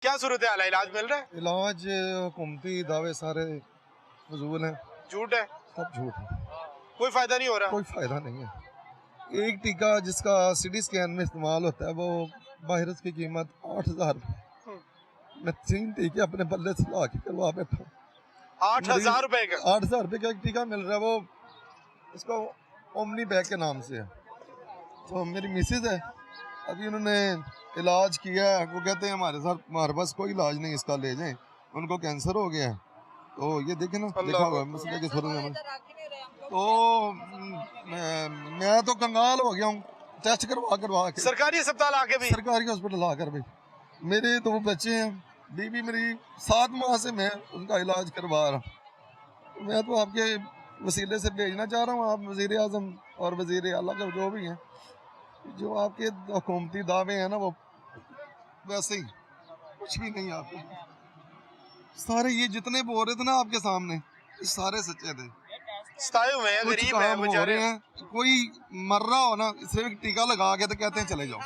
क्या सूरत हाल है? इलाज मिल रहा है? इलाज हुकूमती दावे सारे फजूल हैं, झूठ है, सब झूठ है, कोई फायदा नहीं हो रहा। कोई फायदा नहीं है। एक टीका जिसका सिटी स्कैन में इस्तेमाल होता है वो वायरस की कीमत 8,000 रुपये। मैं 3 टीके अपने बल्ले से ला के करवा बैठा हूँ। 8,000 रुपए का? 8,000 रुपये का एक टीका मिल रहा है, वो उसका ओमनी बैग के नाम से है। तो मेरी मिसेज है, अभी उन्होंने इलाज किया है, वो कहते हैं हमारे पास कोई इलाज नहीं, इसका ले जाएं, उनको कैंसर हो गया है। तो ये देखे ना, देखा हुआ मसले के शुरू में। तो मैं तो कंगाल हो गया हूँ, टेस्ट करवा के सरकारी अस्पताल आके भी? सरकारी हॉस्पिटल आकर भी। मेरे 2 बच्चे हैं, बीवी मेरी 7 माह से मैं उनका इलाज करवा रहा हूँ। मैं तो आपके वसीले से भेजना चाह रहा हूँ, आप वज़ीर आज़म और वज़ीर आला का जो भी हैं, जो आपके हुकूमती दावे हैं ना, वो वैसे ही कुछ भी नहीं। आपको सारे ये जितने बोल रहे थे ना आपके सामने, ये सारे सच्चे थे। सताए हुए हैं, गरीब हैं बेचारे। कोई मर रहा हो ना, सिर्फ एक टीका लगा के तो कहते हैं चले जाओ।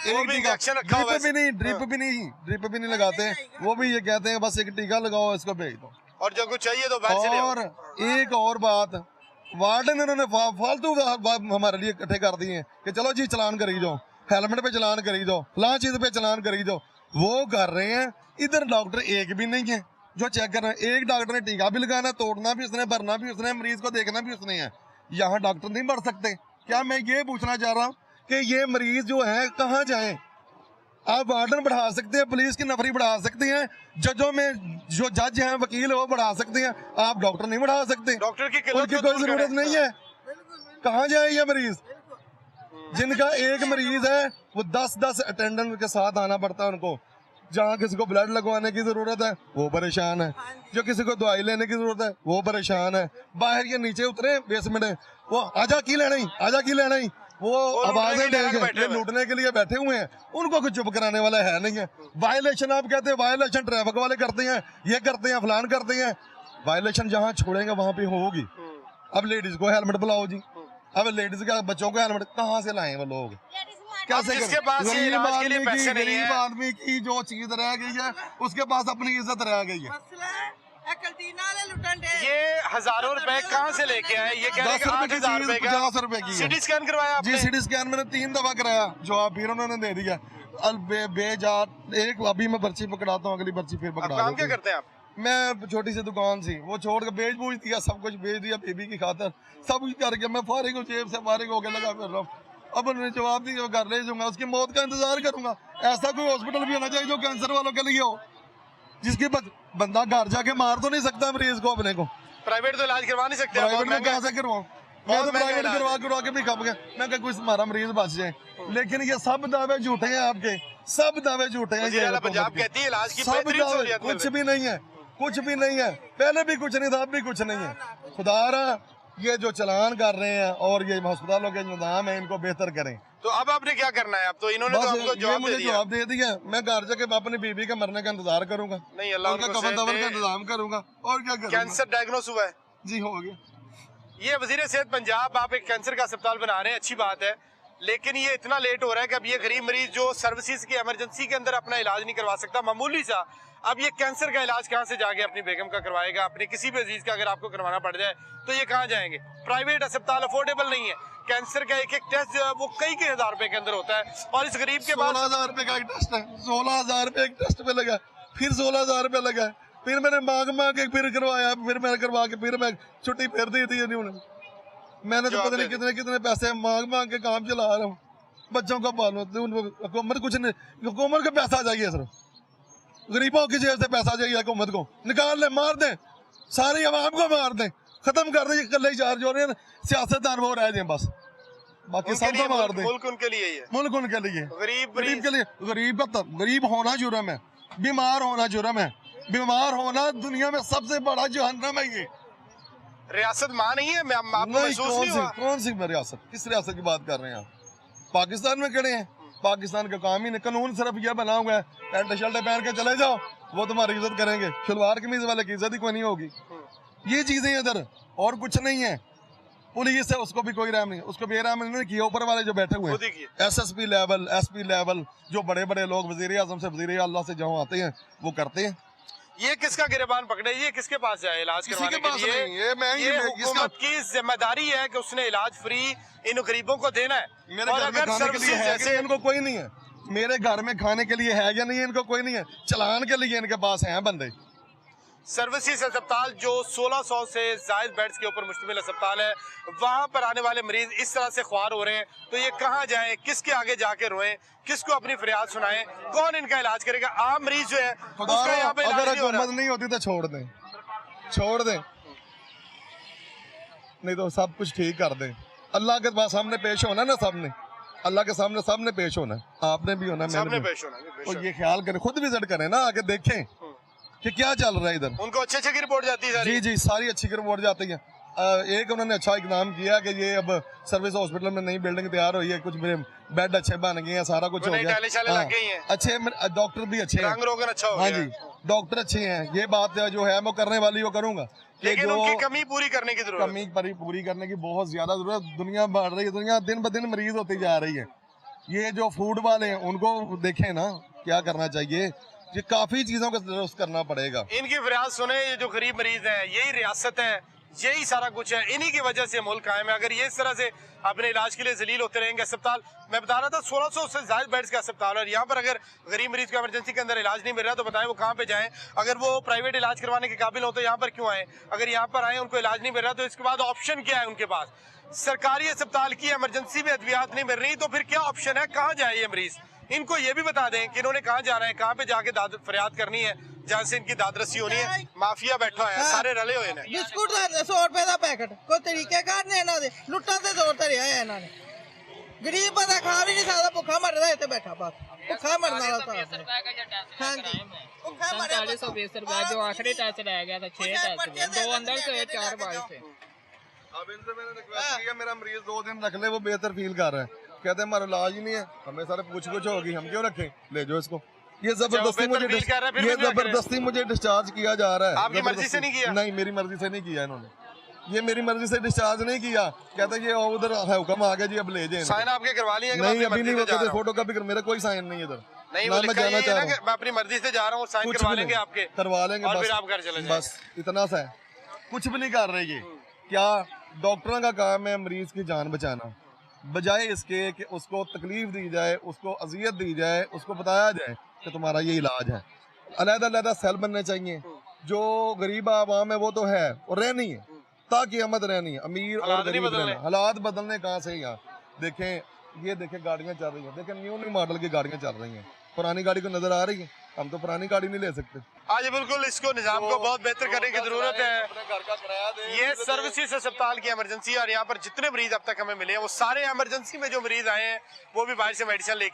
एक टीका, ड्रिप भी नहीं लगाते, वो भी ये कहते हैं बस एक टीका लगाओ, इसको भेज दो, और जो कुछ चाहिए तो बाहर से ले आओ। और एक और बात, वार्डन इन्होंने फालतू हमारे लिए इकट्ठे कर दिए हैं कि चलो जी चलान करी जाओ, हेलमेट पे चलान करी जाओ, फलां चीज पे चलान करी जाओ। वो कर रहे हैं, इधर डॉक्टर एक भी नहीं है जो चेक कर रहे हैं। एक डॉक्टर ने टीका भी लगाना, तोड़ना भी उसने, भरना भी उसने, मरीज को देखना भी उसने है। यहाँ डॉक्टर नहीं बढ़ सकते क्या? मैं ये पूछना चाह रहा हूँ कि ये मरीज जो है कहाँ जाए? आप वार्डन बढ़ा सकते हैं, पुलिस की नफरी बढ़ा सकते हैं, जजों में जो जज हैं, वकील है, वो बढ़ा सकते हैं, आप डॉक्टर नहीं बढ़ा सकते। डॉक्टर की उनकी कोई जरूरत नहीं है। कहाँ जाए ये मरीज? जिनका एक मरीज है वो 10-10 अटेंडेंट के साथ आना पड़ता है उनको। जहाँ किसी को ब्लड लगवाने की जरूरत है वो परेशान है, जो किसी को दवाई लेने की जरूरत है वो परेशान है। बाहर ये नीचे उतरे बेसमेंट है, वो आजा की लेना ही, आजा की लेना ही, वो आवाजें देंगे, लूटने के लिए बैठे हुए हैं। उनको कुछ चुप कराने वाला है नहीं है। वायलेशन आप कहते हैं, वायलेशन ट्रैफिक वाले करते हैं, ये करते हैं, फलान करते हैं। वायलेशन जहाँ छोड़ेंगे वहां पे होगी। अब लेडीज को हेलमेट बुलाओ जी, अब लेडीज का बच्चों को हेलमेट कहाँ से लाए वो लोग? कैसे? गरीब आदमी की जो चीज रह गई है उसके पास अपनी इज्जत रह गई है। ये हजारों रुपए कहाँ से लेके आए? ये कह रहे हैं 8,000 रुपए का। 50 रुपए की सिटी स्कैन करवाया आपने? जी, सिटी स्कैन मैंने 3 दफा कराया, जवाब फिर उन्होंने दे दिया। बेजार एक अभी मैं पर्ची पकड़ाता हूँ, अगली पर्ची फिर पकड़ा। काम क्या करते हैं आप? मैं छोटी सी दुकान थी, वो छोड़ के बेच बूझ दिया, सब कुछ बेच दिया बीबी की खातर, सब कुछ करके मैं फारिग हूँ, जेब से फारिग होकर लगा फिर रहा हूँ। अब उन्होंने जवाब दिया, घर ले जाऊंगा, उसकी मौत का इंतजार करूंगा। ऐसा कोई हॉस्पिटल भी होना चाहिए जो कैंसर वालों के लिए हो, जिसकी बंदा घर जाके मार तो नहीं सकता मरीज को अपने को। प्राइवेट तो इलाज करवा नहीं सकते? प्राइवेट में कहाँ से करवाऊँ? मैं तो प्राइवेट करवा के भी खप गया। मैं क्या कोई हमारा मरीज बच जाए, लेकिन ये सब दावे झूठे हैं आपके, सब दावे झूठे हैं। पंजाब कहती है इलाज की सब दावे, कुछ भी नहीं है, कुछ भी नहीं है। पहले भी कुछ नहीं था, अब भी कुछ नहीं है। खुदारा ये जो चलान कर रहे हैं और ये अस्पतालों के निजाम है, इनको बेहतर करें। तो अब आपने क्या करना है? अब तो इन्होंने तो आपको जवाब दे दिया। मैं घर जाके अपनी बीबी के मरने का इंतजार करूंगा, नहीं अल्लाह उनका कफन दफन का इंतजाम करूंगा, और क्या करूंगा। कैंसर डायग्नोस हुआ है जी, हो गया। ये वजीर सेहत पंजाब, आप एक कैंसर का अस्पताल बना रहे हैं, अच्छी बात है, लेकिन ये इतना लेट हो रहा है कि अब ये गरीब मरीज जो सर्विसेज की इमरजेंसी के अंदर अपना इलाज नहीं करवा सकता मामूली सा, अब ये कैंसर का इलाज कहाँ से जाके अपनी बेगम का करवाएगा? अपने किसी भी अजीज का अगर आपको करवाना पड़ जाए तो ये कहाँ जाएंगे? प्राइवेट अस्पताल अफोर्डेबल नहीं है। कैंसर का एक टेस्ट जो है वो कई के हजार रुपए के अंदर होता है, और इस गरीब के पास 16,000 रुपए का एक टेस्ट है, 16,000 रुपए एक टेस्ट पे लगा, फिर 16,000 रुपए लगा, फिर मैंने मांग के फिर करवाया, फिर मैंने करवा के फिर मैं छुट्टी फिर दी थी उन्होंने। मैंने तो पता नहीं कितने पैसे मांग के काम चला रहा हूँ, बच्चों का पालो। हुकूमत कुछ नहीं, हुकूमत का पैसा चाहिए सर, गरीबों की जेब से पैसा चाहिए हुकूमत को। निकाल ले, मार दे, सारी आवाम को मार दे, खत्म कर दे। कल चार जो रहे सियासतदान वो रह जाए बस, बाकी सब को मार दे। मुल्क उनके लिए ही है, मुल्क उनके लिए, गरीब के लिए। गरीब होना जुर्म है, बीमार होना जुर्म है। बीमार होना दुनिया में सबसे बड़ा जहन्नम है। ये रियासत मां नहीं है? आपको महसूस नहीं हुआ? कौन सी रियासत? किस रियासत की बात कर रहे हैं आप? पाकिस्तान में खड़े हैं। पाकिस्तान का काम ही नहीं, कानून सिर्फ यह बना हुआ है पैंट शर्ट पहन के चले जाओ, वो तुम्हारी इज्जत करेंगे, शलवार कमीज वाले की इज्जत ही कोई नहीं होगी। ये चीजें इधर, और कुछ नहीं है। पुलिस है उसको भी कोई रहम नहीं, उसको भी रहम नहीं किया, ऊपर वाले जो बैठे हुए खुद ही हैं किए। SSP लेवल, SP लेवल, जो बड़े बड़े लोग वजीर आजम से वजीर अल्लाह से जहाँ आते हैं वो करते हैं। ये किसका गिरबान पकड़े, ये किसके पास जाए इलाज किसी करवाने के पास के लिए? नहीं, ये मैं ही- ये मैं- हुकूमत की जिम्मेदारी है कि उसने इलाज फ्री इन गरीबों को देना है। मेरे घर में खाने के लिए है कि नहीं, इनको कोई नहीं है। मेरे घर में खाने के लिए है या नहीं, इनको कोई नहीं है। चलान के लिए इनके पास हैं बंदे। सर्विसेज अस्पताल जो 1600 से जायद बेड्स के ऊपर मुश्तमिल अस्पताल है, वहां पर आने वाले मरीज इस तरह से ख्वार हो रहे हैं, तो ये कहाँ जाएं, किसके आगे जाके रोएं, किसको अपनी फरियाद सुनाएं, कौन इनका इलाज करेगा? आम मरीज जो है उसका यहाँ पे इलाज अगर नहीं हो रहा। हुकूमत नहीं होती तो छोड़ दें, छोड़ दें, नहीं तो सब कुछ ठीक कर दें। अल्लाह के पास सामने पेश होना ना, सबने अल्लाह के सामने सबने पेश होना, आपने भी होना, सबने मैंने भी। पेश होना है, तो बेशक। ये ख्याल करें, खुद विजिट करें ना, आके देखें कि क्या चल रहा है इधर। उनको अच्छे अच्छे की रिपोर्ट जाती है सारी। जी जी, सारी अच्छी रिपोर्ट जाती है। एक उन्होंने अच्छा इकदाम किया कि ये अब सर्विस हॉस्पिटल में नई बिल्डिंग तैयार हुई है, कुछ बेड अच्छे बन गए हैं, सारा कुछ हो गया, टाइलें लग गई हैं, अच्छे डॉक्टर भी अच्छे हैं, रंग रोगन अच्छा हो हाँ गया जी, डॉक्टर अच्छे हैं। ये बात जो है मैं करने वाली वो करूंगा कि लेकिन जो उनकी कमी पूरी करने की जरूरत है। कमी पूरी करने की बहुत ज्यादा जरूरत। दुनिया बढ़ रही है, दुनिया दिन ब दिन मरीज होती जा रही है। ये जो फूड वाले हैं उनको देखें ना, क्या करना चाहिए, ये काफी चीजों का दुरुस्त करना पड़ेगा। इनकी फरियाद सुने, ये जो गरीब मरीज हैं, यही रियासत है, यही सारा कुछ है, इन्हीं की वजह से मुल्क कायम है। अगर ये इस तरह से अपने इलाज के लिए जलील होते रहेंगे, अस्पताल मैं बता रहा था 1600 से ज्यादा बेड्स का अस्पताल है, और यहाँ पर अगर गरीब मरीज को इमरजेंसी के अंदर इलाज नहीं मिल रहा तो बताएं वो कहाँ पे जाएं? अगर वो प्राइवेट इलाज करवाने के काबिल हो तो यहाँ पर क्यों आए? अगर यहाँ पर आए उनको इलाज नहीं मिल रहा तो इसके बाद ऑप्शन क्या है उनके पास? सरकारी अस्पताल की इमरजेंसी में अद्वियात नहीं मिल रही तो फिर क्या ऑप्शन है, कहाँ जाए ये मरीज? इनको ये भी बता दें कि इन्होंने कहाँ जाना है, कहाँ पे जाके फरियाद करनी है, जहाँ से इनकी दादरसी होनी है। माफिया बैठा है, सारे रले हुए हैं। बिस्कुट ਦਾ 100 ਰੁਪਏ ਦਾ ਪੈਕਟ ਕੋਈ ਤਰੀਕੇਕਾਰ ਨੇ ਇਹਨਾਂ ਦੇ ਲੁੱਟਾਂ ਤੇ ਜ਼ੋਰ ਤੇ ਰਿਹਾ ਇਹਨਾਂ ਨੇ ਗਰੀਬ ਬੰਦਾ ਖਾ ਵੀ ਨਹੀਂ ਸਕਦਾ ਭੁੱਖਾ ਮਰਦਾ ਇੱਥੇ ਬੈਠਾ ਬਸ ਭੁੱਖਾ ਮਰਨ ਵਾਲਾ ਤਾਂ ਹਾਂਜੀ ਭੁੱਖਾ ਮਰਿਆ 420 रुपए जो आखिरी टेस्ट रह गया था, 6 टेस्ट हुए, 2 अंदर से 4 बाहर से। अब इनसे मैंने रिक्वेस्ट किया, मेरा मरीज 2 दिन रख ले, वो बेहतर फील कर रहा है। कहते हैं हमारा इलाज ही नहीं है, हमें सारे पूछ होगी, हम क्यों रखें, ले जाओ इसको। ये जबरदस्ती बेहतर फील कर रहा है, फिर भी नहीं रख रहे। जबरदस्ती मुझे डिस्चार्ज किया जा रहा है। आपकी मर्जी से नहीं किया? नहीं, मेरी मर्जी से नहीं किया इन्होंने, ये मेरी मर्जी से डिस्चार्ज नहीं किया। कहते ये उधर हुक्म आ गया जी, अब ले जाए। साइन आपके करवा लिए? नहीं, अभी नहीं होते, फोटो कॉपी कर, मेरा कोई साइन नहीं इधर। नहीं, ना वो मैं लिखा जाना ये चाह है रहा ना कि मैं अपनी मर्जी से जा रहा हूँ, साइन कुछ करवा भी लेंगे नहीं, आपके, करवा लेंगे और बस, फिर आप घर चले बस इतना सा है, कुछ भी नहीं कर रहे ये। क्या डॉक्टरों का काम है मरीज की जान बचाना, बजाय इसके कि उसको तकलीफ दी जाए, उसको अजियत दी जाए, उसको बताया जाए कि तुम्हारा ये इलाज है। अलग-अलग सेल बनने चाहिए। जो गरीब आवाम है वो तो है और रहनी है, ताकि अमद रहनी है, अमीर और गरीब रहना। हालात बदलने कहाँ से यहाँ देखें, ये देखें गाड़ियाँ चल रही हैं, देखें न्यू मॉडल की गाड़ियाँ चल रही हैं, पुरानी गाड़ी को नजर आ रही है, हम तो पुरानी गाड़ी नहीं ले सकते। आज बिल्कुल इसको निजाम को बहुत बेहतर करने की जरूरत है। ये सर्विसेज अस्पताल की इमरजेंसी, और यहाँ पर जितने मरीज अब तक हमें मिले हैं वो सारे इमरजेंसी में जो मरीज आए हैं वो भी बाहर से मेडिसिन लेके